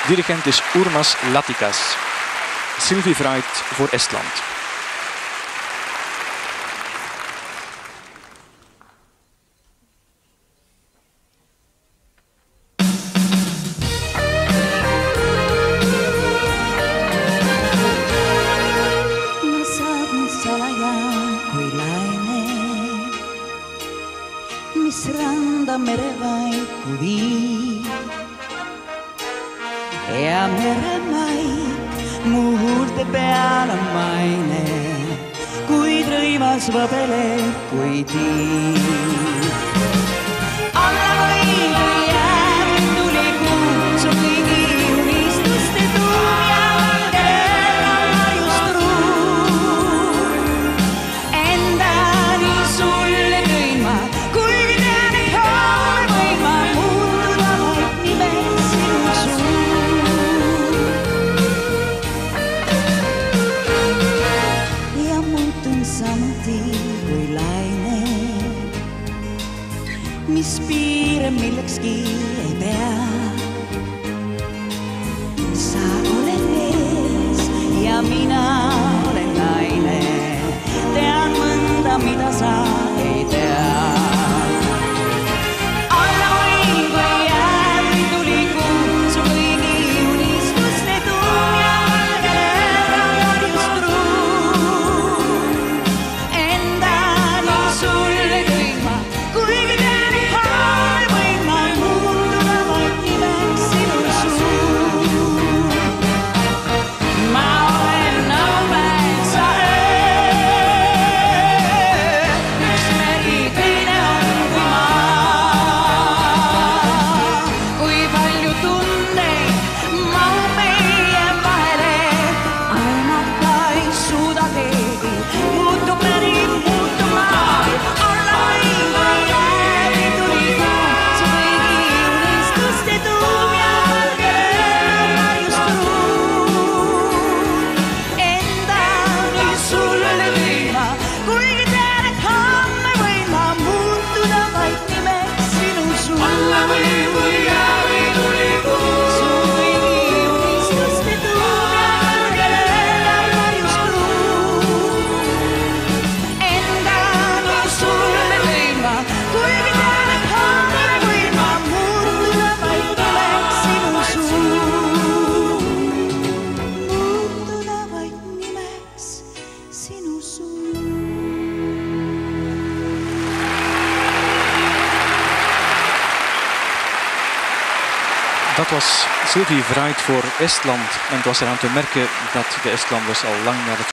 Dirigent is Urmas Latikas. Sylvie Wright voor Estland. Mis randa merevaikkuvii. Ja meremaik mu huulte peal on maine, kuid rõivas võbeleb kui tiib. Alla võim kui jääb, tuli kuu su kõigi unistuste tuum ja valgel on varjust ruum. Endani sulle tõin ma, kuigi tean, et homme võin ma muutuda vaid nimeks sinu suur. Ja muutun samuti kui laine, mis piire millekski ei pea. Sa oled mees ja mina olen naine, tean mõnda, mida sa ei tea. Alla võim kui jääb, tuli kuu su kõigi unistuste tuum ja valgel on varjust ruum. Endani sulle tõin ma, kuigi tean, et homme võin ma muutuda vaid nimeks sinu suur. Ma olen nõumäe, sa öö, üks meri, teine on kui maa. Kui palju tundeid mahub meie vahele, aimata ei suuda keegi, muutub meri, muutub maa. Alla võim kui jääb, tuli kuu su kõigi unistuste tuum ja valgel on varjust ruum. Endani sulle tõin ma, kuigi tean, et homme võin ma muutuda vaid nimeks sinu suur. Alla võim kui jääb, tuli kuu su kõigi unistuste tuum ja valgel on varjust ruum. Endani sulle tõin ma, kuigi tean, et homme võin ma muutuda vaid nimeks sinu suur. Muutuda vaid nimeks sinu suur. Dat was Sylvie Wright voor Estland. En het was eraan te merken dat de Estlanders al lang naar het